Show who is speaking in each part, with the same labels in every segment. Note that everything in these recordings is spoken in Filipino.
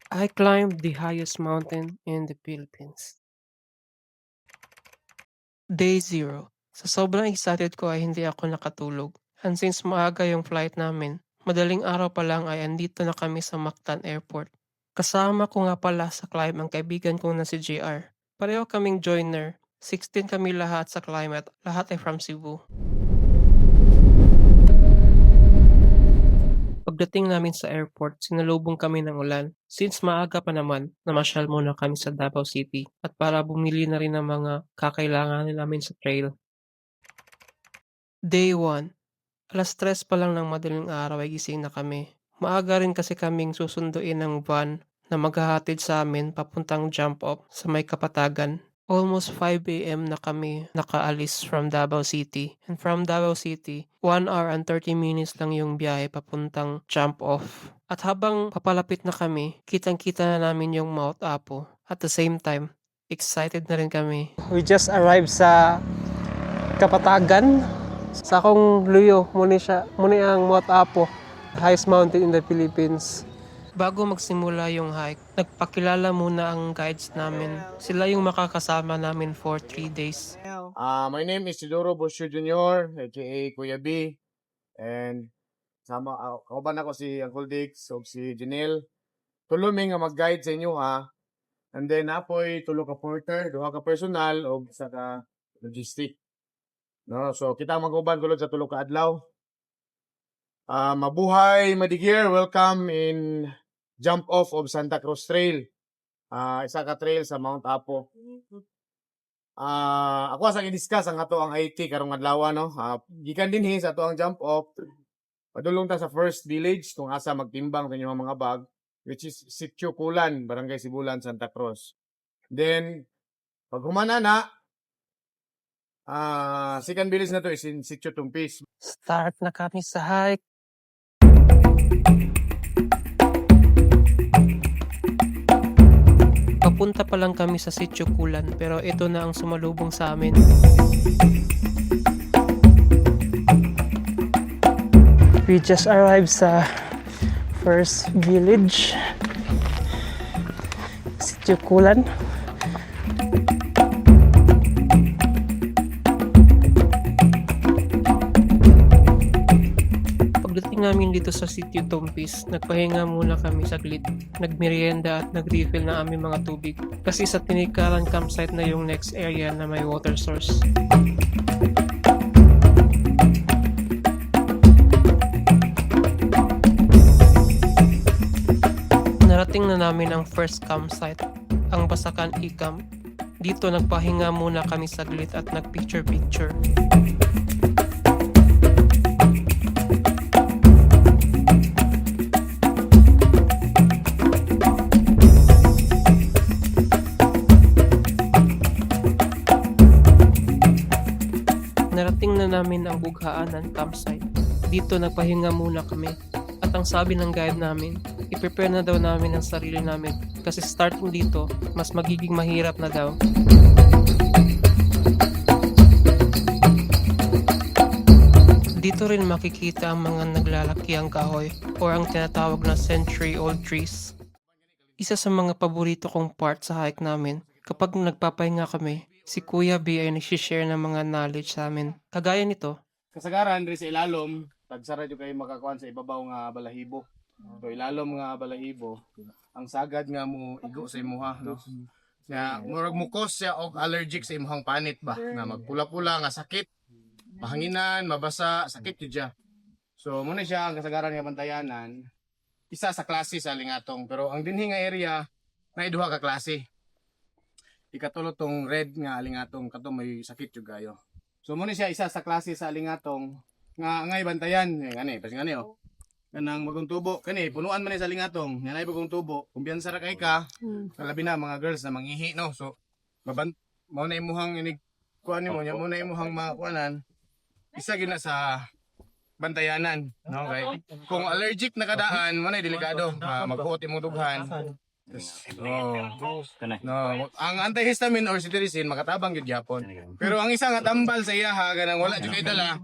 Speaker 1: I climbed the highest mountain in the Philippines. Day zero. Sa sobrang excited ko ay hindi ako nakatulog. And since maaga yung flight namin, madaling araw pa lang ay andito na kami sa Mactan Airport. Kasama ko nga pala sa climb ang kaibigan ko na si JR. Pareho kaming joiner. 16 kami lahat sa climb at lahat ay from Cebu. Pagdating namin sa airport, sinalubong kami ng ulan. Since maaga pa naman, namasyal muna kami sa Davao City at para bumili na rin ng mga kakailanganin namin sa trail. Day 1. Alas 3 pa lang ng madaling araw ay gising na kami. Maaga rin kasi kaming susunduin ng van na maghahatid sa amin papuntang jump off sa may Kapatagan. Almost 5 a.m. na kami nakaalis from Davao City. And from Davao City, 1 hour and 30 minutes lang yung biyahe papuntang jump off. At habang papalapit na kami, kitang-kita na namin yung Mount Apo. At the same time, excited na rin kami. We just arrived sa Kapatagan. Sa akong luyo, muna ang Mount Apo, highest mountain in the Philippines. Bago magsimula yung hike, nagpakilala muna ang guides namin. Sila yung makakasama namin for 3 days.
Speaker 2: My name is Isidoro Bosio Jr., aka Kuya B. And sama kauban ako si Uncle Dix o si Janelle. Tulo mi nga mag-guide sa inyo ha. And then apoy tulo ka porter, duha ka personal o isa ka logistic. No, so kita mag-uban gulod sa tulo ka adlaw. Mabuhay, Madigir, welcome in jump off of Santa Cruz Trail. Isa ka trail sa Mount Apo. Ako sa i-discuss ang ato ang IT karong adlaw no. Gikan dinhi sa ato ang jump off. Padulong ta sa first village kung asa magtimbang sa inyong mga bag, which is Sitio Kulan, Barangay Sibulan, Santa Cruz. Then pag humana na second village na to is in Sitio Tumpis.
Speaker 1: Start na kami sa hike. Papunta pa lang kami sa Sitio Kulan pero ito na ang sumalubong sa amin. We just arrived sa first village, Sitio Kulan. Pagdating namin dito sa Sitio Tumpis, nagpahinga muna kami saglit, nagmerienda at nag-refill ng aming mga tubig. Kasi sa Tinikaran campsite na yung next area na may water source. Narating na namin ang first campsite, ang Basakan E-Camp. Dito nagpahinga muna kami saglit at nag-picture-picture. Narating na namin ang Bughaanan campsite. Dito nagpahinga muna kami. At ang sabi ng guide namin, i-prepare na daw namin ang sarili namin kasi starting dito, mas magiging mahirap na daw. Dito rin makikita ang mga naglalakiang kahoy o ang tinatawag na century-old trees. Isa sa mga paborito kong part sa hike namin, kapag nagpapahinga kami, si Kuya B ay nagsishare ng mga knowledge sa amin. Kagaya nito,
Speaker 2: Kasagaran diri sa ilalom, tagsara jud kay makakuan sa ibabaw nga balahibo. So ilalom nga balahibo, ang sagad nga mo igo sa imuha no. Nga murag mukos siya og allergic sa imuhang panit ba nga magpula-pula nga sakit, mahanginan, mabasa, sakit jud siya. So muna siya ang kasagaran nga bantayanan. Isa sa klase sa lingatong pero ang dinhi nga area na duha ka klase. Ikatulo tong red nga lingatong kato may sakit jud gayo. So muna siya isa sa klase sa lingatong nga ngay bantayan ngani pas ngani oh. Kanang bagong tubo kani punuan man ni sa lingatong nga nay bagong tubo kumbiyansa ra kay ka labi na mga girls na mangihi no so mao na imuhang inig kuan nimo nya mo na imuhang makuanan isa gyud na sa bantayanan no kay kung allergic na kadaan mo na delikado maghuot imong dughan. No, ang antihistamine or cetirizine makatabang gyud gyapon. Pero ang isa nga tambal sa iyaha ganang wala jud kay dala,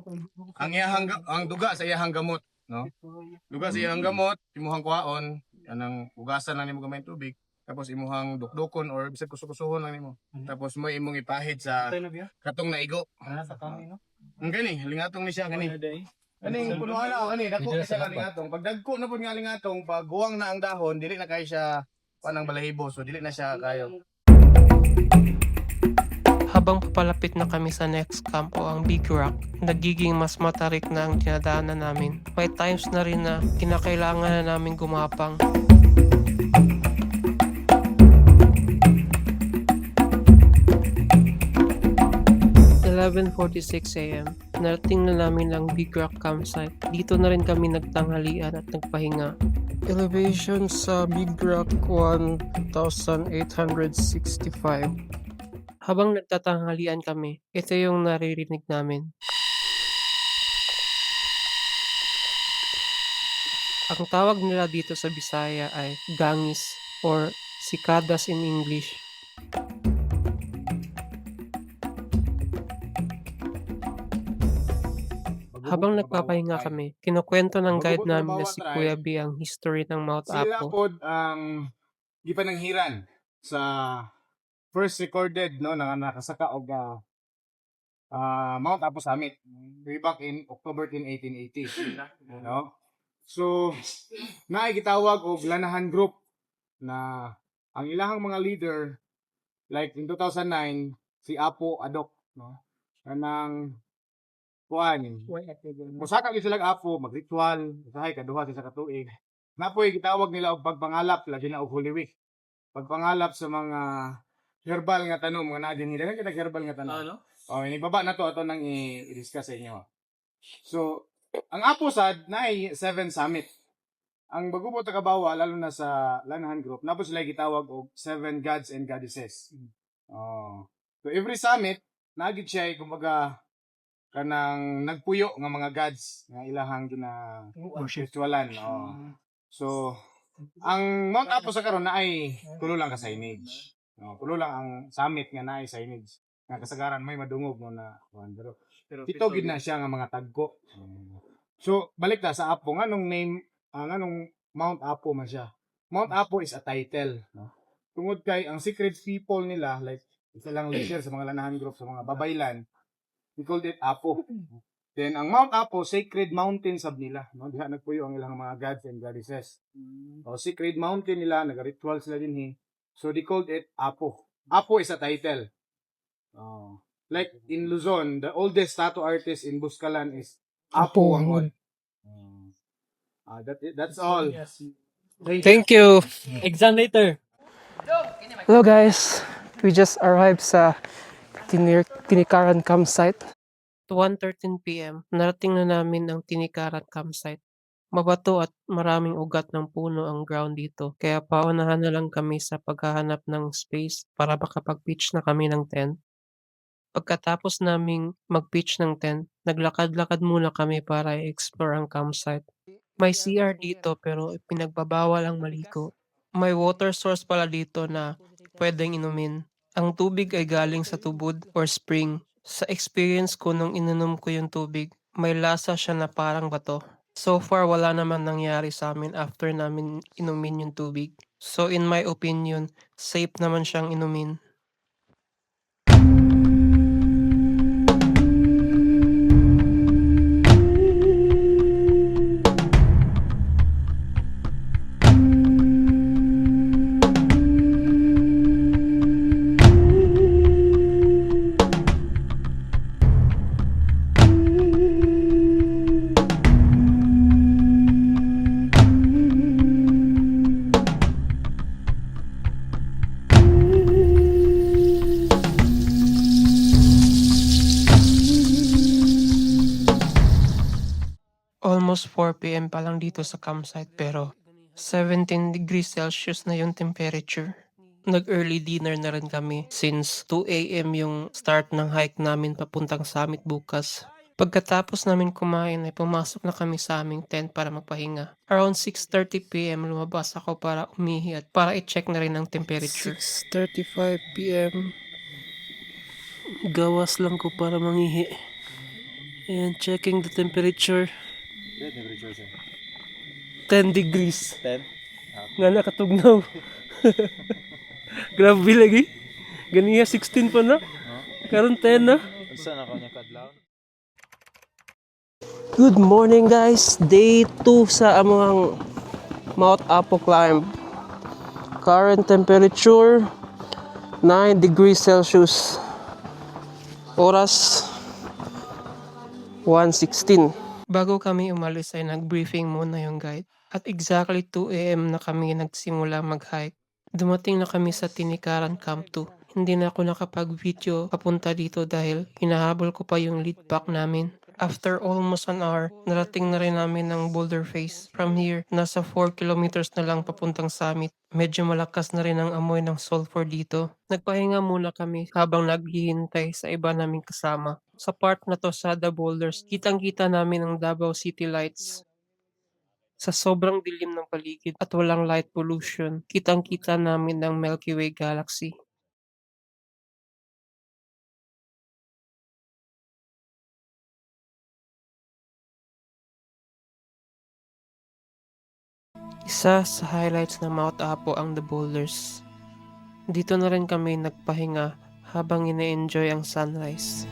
Speaker 2: ang duga sa iyahang gamot, no? Duga sa iyahang gamot, imuhang kuhaon, anang ugasan lang nimo gamay ang tubig tapos imuhang dukdukon or bisag kusukusuhon lang nimo. Tapos mo imong ipahid sa katong naigo. Ang gani, lingatong ni siya gani. Kaning punuan na kani dako kasi lingatong. Pag dagko na pud nga lingatong, pag guwang na ang dahon, dili na kay siya panang balahibo, so dili na siya kayo.
Speaker 1: Habang papalapit na kami sa next camp o ang Big Rock, nagiging mas matarik na ang dinadaanan namin. May times na rin na kinakailangan na namin gumapang. 11:46 AM, narating na namin ang Big Rock campsite. Dito na rin kami nagtanghalian at nagpahinga. Elevation sa Big Rock 1,865. Habang nagtatanghalian kami, ito yung naririnig namin. Ang tawag nila dito sa Bisaya ay gangis or cikadas in English. Habang nagpapahinga kami, kinukwento ng guide namin na si Kuya B ang history ng Mount
Speaker 2: Sila
Speaker 1: Apo.
Speaker 2: pod ang gipananghiran sa first recorded no na nakasaka og Mount Apo Summit way back in October 10, 1880. No? So, naay gitawag og Lanahan Group na ang ilahang mga leader like in 2009 si Apo Adok no. Kanang kuan musaka gyud sila Apo magritual usahay kaduha sa katuig. Napoy gitawag nila og pagpangalap labi na og Holy Week. Pagpangalap sa mga herbal nga tanom nga naa dinhi daghang kita herbal nga tanom. Oh, inibaba na to ato nang i-discuss sa inyo. So, ang Apo sad naay 7 summit. Ang bagubot ta kabawa lalo na sa Lanahan Group, napos sila gitawag og 7 gods and goddesses. Oh. So every summit naagid siya kumbaga kanang nagpuyo nga mga gods nga ilahang ritualan. Oh. So ang Mount Apo sa karon naay tulo lang ka signage. No, tulo lang ang summit nga naay signage. Nga kasagaran may madungog no na pero pito gid na siya nga mga tagko. So balik ta sa Apo nganong name nganong Mount Apo man siya. Mount Apo is a title, no. Tungod kay ang secret people nila like isa lang leader sa mga Lanahan Group sa mga babaylan, we called it Apo. Then ang Mount Apo, sacred mountain sab nila, no? Diha nagpuyo ang ilang mga gods and goddesses. O sacred mountain nila, naga-ritual sila dinhi. So they called it Apo. Apo is a title. Like in Luzon, the oldest tattoo artist in Buscalan is Apo Wangon. That's all.
Speaker 1: Thank you!
Speaker 3: Exam later.
Speaker 1: Hello guys! We just arrived sa Tinikaran campsite. 1:13 PM, narating na namin ang Tinikaran campsite. Mabato at maraming ugat ng puno ang ground dito, kaya paunahan na lang kami sa paghahanap ng space para makapag-pitch na kami ng tent. Pagkatapos naming mag-pitch ng tent, naglakad-lakad muna kami para i-explore ang campsite. May CR dito pero pinagbabawal ang maligo. May water source pala dito na pwedeng inumin. Ang tubig ay galing sa tubod or spring. Sa experience ko nung ininom ko yung tubig, may lasa siya na parang bato. So far wala naman nangyari sa amin after namin inumin yung tubig. So in my opinion, safe naman siyang inumin. Almost 4 PM pa lang dito sa campsite pero 17 degrees Celsius na yung temperature. Nag-early dinner na rin kami since 2 AM yung start ng hike namin papuntang summit bukas. Pagkatapos namin kumain ay pumasok na kami sa aming tent para magpahinga. Around 6:30 PM lumabas ako para umihi at para i-check na rin ang temperature. 6:35 PM. Gawas lang ko para mangihi. And checking the temperature. 10 degrees.
Speaker 3: 10.
Speaker 1: Nga nakatugnaw. Grabe lagi. Ganiya 16 pa na. Karon 10 na.
Speaker 3: Saan ako niya kadlaw?
Speaker 1: Good morning guys. Day 2 sa among Mount Apo climb. Current temperature 9 degrees Celsius. Oras 1:16. Bago kami umalis ay nag-briefing muna yung guide. At exactly 2 AM na kami nagsimula mag-hike. Dumating na kami sa Tinikaran Camp 2. Hindi na ako nakapag-video papunta dito dahil hinahabol ko pa yung lead pack namin. After almost an hour, narating na rin namin ang Boulder Face. From here, nasa 4 kilometers na lang papuntang summit. Medyo malakas na rin ang amoy ng sulfur dito. Nagpahinga muna kami habang naghihintay sa iba naming kasama. Sa part na to sa The Boulders, kitang-kita namin ang Davao City Lights. Sa sobrang dilim ng paligid at walang light pollution, kitang-kita namin ang Milky Way Galaxy. Isa sa highlights ng Mount Apo ang The Boulders. Dito na rin kami nagpahinga habang ine-enjoy ang sunrise.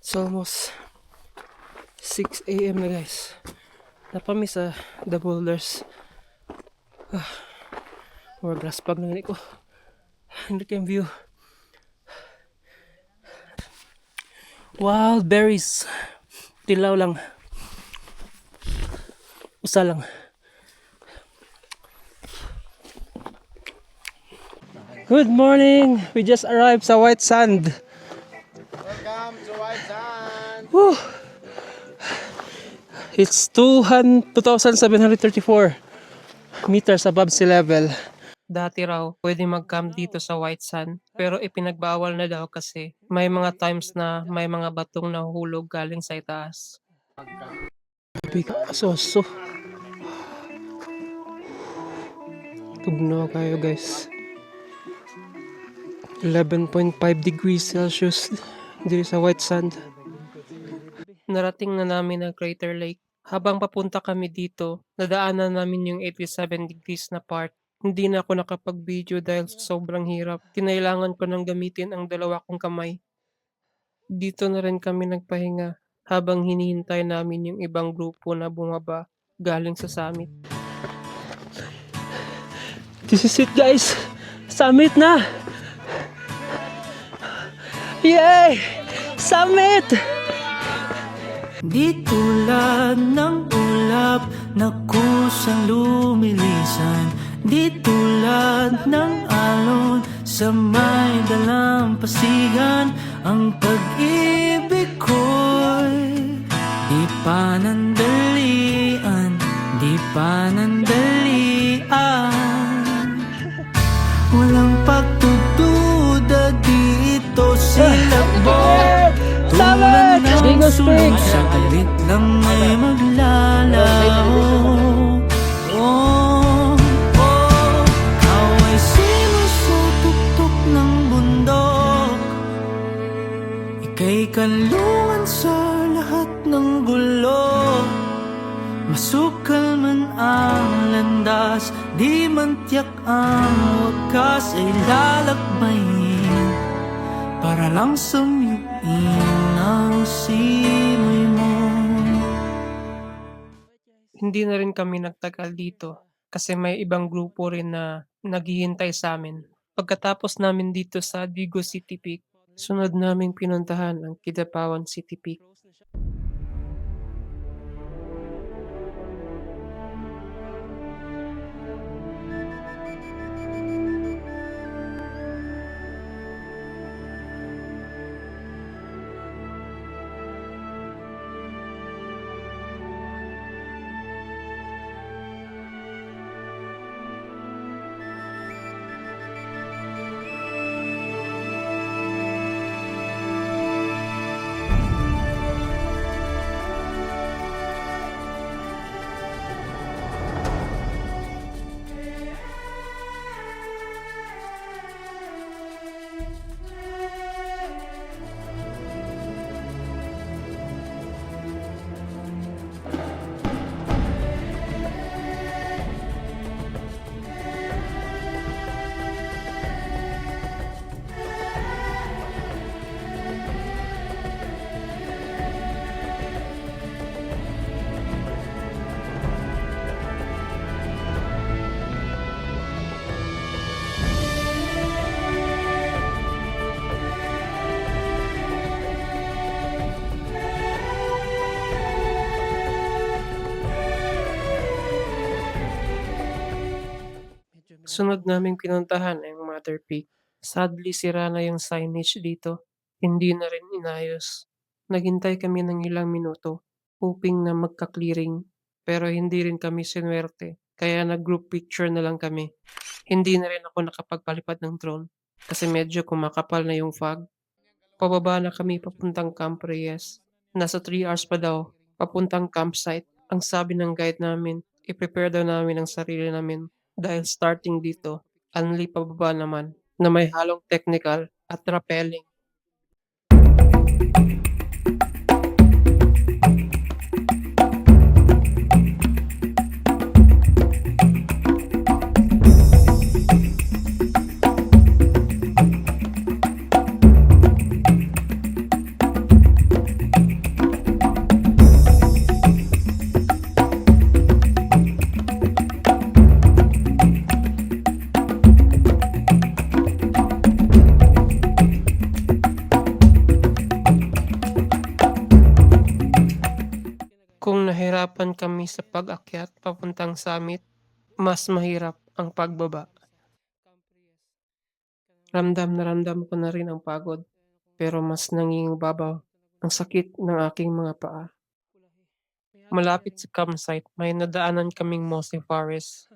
Speaker 1: It's almost 6 AM na guys. Napami sa The Boulders. More grass pag na ko. Hindi kayong view. Wild berries. Tilaw lang. Usa lang. Good morning! We just arrived sa White Sand.
Speaker 2: Welcome to White Sand.
Speaker 1: Woo! It's 2,734 meters above sea level. Dati raw, pwede mag-camp dito sa White Sand. Pero ipinagbawal na daw kasi may mga times na may mga batong nahuhulog galing sa itaas. Aso. Tugnaw kayo guys. 11.5 degrees Celsius dito sa White Sand. Narating na namin ang Crater Lake. Habang papunta kami dito, nadaanan namin yung 87 degrees na part. Hindi na ako nakapag-video dahil sobrang hirap. Kinailangan ko nang gamitin ang dalawa kong kamay. Dito na rin kami nagpahinga habang hinihintay namin yung ibang grupo na bumaba galing sa summit. This is it guys! Summit na! Yay! Summit!
Speaker 4: Di tulad ng ulap na kusang lumilisan, di tulad ng alon sa may dalampasigan. Ang pag-ibig ko'y di panandalian, di panandalian. Walang pagtutuda dito silabog. Tulad ng sulong sa kalit lang may maglalaw. Ikaw ay sinusutuktok ng bundok, ika'y kanlungan sa Masukal man ang landas, di man tiyak ang wakas ay lalakbayin para lang sumiyuin ang simoy mo.
Speaker 1: Hindi na rin kami nagtagal dito kasi may ibang grupo rin na naghihintay sa amin. Pagkatapos namin dito sa Digo City Peak, sunod naming pinuntahan ang Kidapawan City Peak. Sunod naming pinuntahan ang Mother Peak. Sadly sira na yung signage dito. Hindi na rin inayos. Naghintay kami ng ilang minuto, hoping na magka-clearing. Pero hindi rin kami sinuwerte, kaya nag-group picture na lang kami. Hindi na rin ako nakapagpalipad ng drone kasi medyo kumakapal na yung fog. Pababa na kami papuntang Camp Reyes. Nasa 3 hours pa daw, papuntang campsite. Ang sabi ng guide namin, i-prepare daw namin ang sarili namin dahil starting dito, only pababa naman na may halong technical at rappelling. Kung nahirapan kami sa pag-akyat papuntang summit, mas mahirap ang pagbaba. Ramdam na ramdam ko na rin ang pagod, pero mas nangingibabaw ang sakit ng aking mga paa. Malapit sa campsite, may nadaanan kaming mossy forest.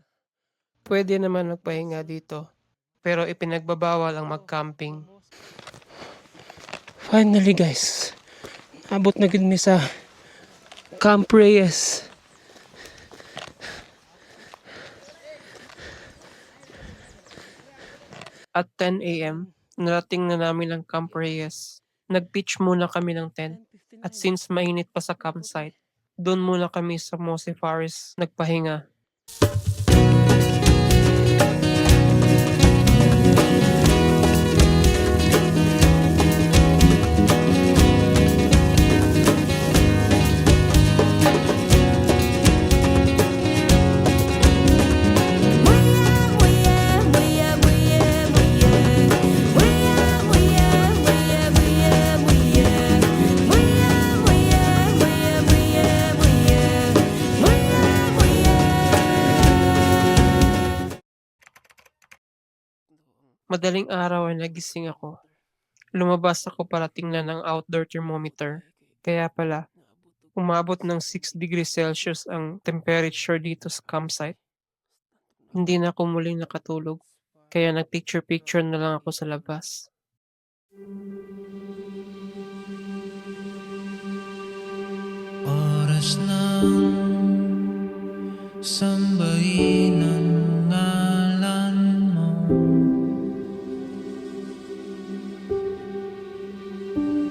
Speaker 1: Pwede naman magpahinga dito, pero ipinagbabawal ang mag-camping. Finally guys, abot na gid mi sa Camp Reyes. At 10 AM, narating na namin ang Camp Reyes. Nag-pitch muna kami ng tent at since mainit pa sa campsite, doon muna kami sa mossy forest nagpahinga. Madaling araw ay nagising ako. Lumabas ako para tingnan ang outdoor thermometer. Kaya pala, umabot ng 6 degrees Celsius ang temperature dito sa campsite. Hindi na ako muling nakatulog, kaya nag-picture-picture na lang ako sa labas.
Speaker 4: Oras ng sambahin ang ngalan mo,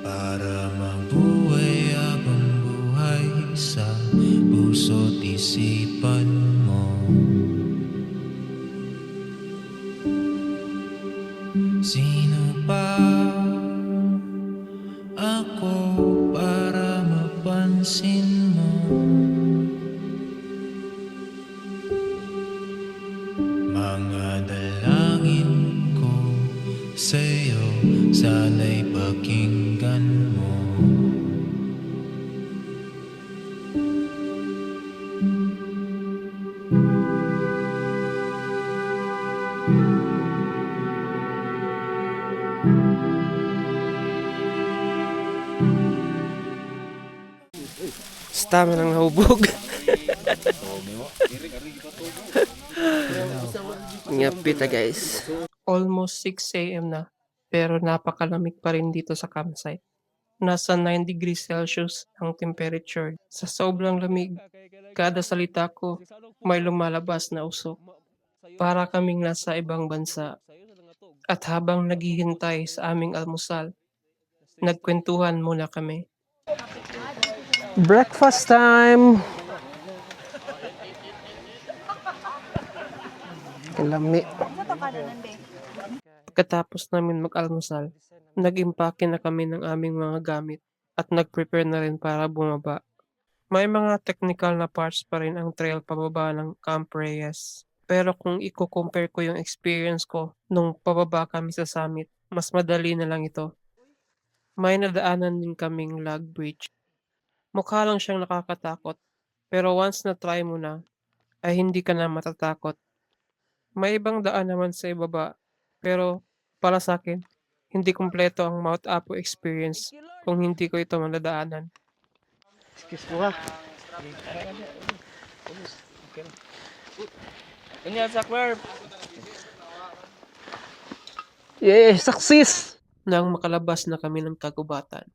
Speaker 4: para mabuhay habang buhay sa puso. puso't isipan mo. Sino ba ako para mapansin mo? Mga dalangin ko sa'yo, sana'y pakinggan mo.
Speaker 1: Stamina ng nahubog. Ngapita guys. Almost 6 a.m. na, pero napakalamig pa rin dito sa campsite. Nasa 9 degrees Celsius ang temperature. Sa sobrang lamig, kada salita ko may lumalabas na usok. Para kaming nasa ibang bansa. At habang naghihintay sa aming almusal, nagkwentuhan muna kami. Breakfast time! Kalami. Pagkatapos namin mag-almusal, nag-impake na kami ng aming mga gamit at nag-prepare na rin para bumaba. May mga technical na parts pa rin ang trail pababa ng Camp Reyes. Pero kung i-compare ko yung experience ko nung pababa kami sa summit, mas madali na lang ito. May nadaanan din kaming log bridge. Mukha lang siyang nakakatakot, pero once na try mo na, ay hindi ka na matatakot. May ibang daan naman sa ibaba, pero para sa akin, hindi kumpleto ang Mount Apo experience kung hindi ko ito madadaanan.
Speaker 2: Excuse mo ha.
Speaker 1: Yeah, success! Nang makalabas na kami ng kagubatan,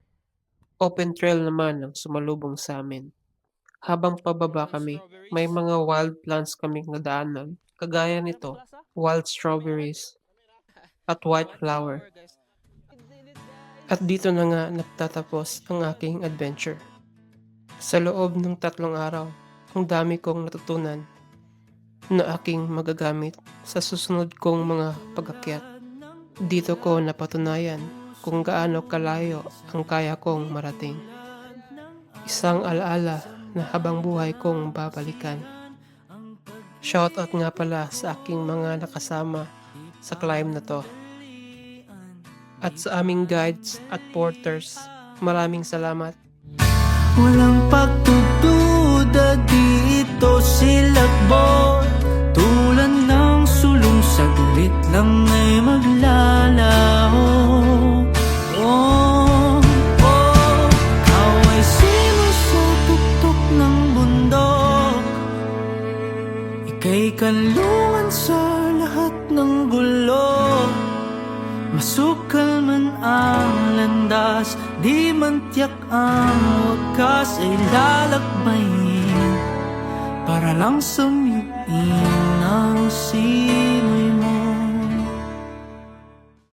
Speaker 1: open trail naman ang sumalubong sa amin. Habang pababa kami, may mga wild plants kaming nadaanan, kagaya nito, wild strawberries, at white flower. At dito na nga nagtatapos ang aking adventure. Sa loob ng 3 araw, ang dami kong natutunan na aking magagamit sa susunod kong mga pag-akyat. Dito ko napatunayan kung gaano kalayo ang kaya kong marating. Isang alaala na habang buhay kong babalikan. Shoutout nga pala sa aking mga nakasama sa climb na to. At sa aming guides at porters, maraming salamat.
Speaker 4: Walang pagdududa dito silakbot, tulad ng sulong saglit lang ay maglalaho. Oh, oh, ikaw ay sinusutuktok ng bundok, ika'y kanlungan sa lahat ng gulo. Masukal man ang landas, di man tiyak ang wakas ay lalakbayin para lang sumiyuin ang simoy mo.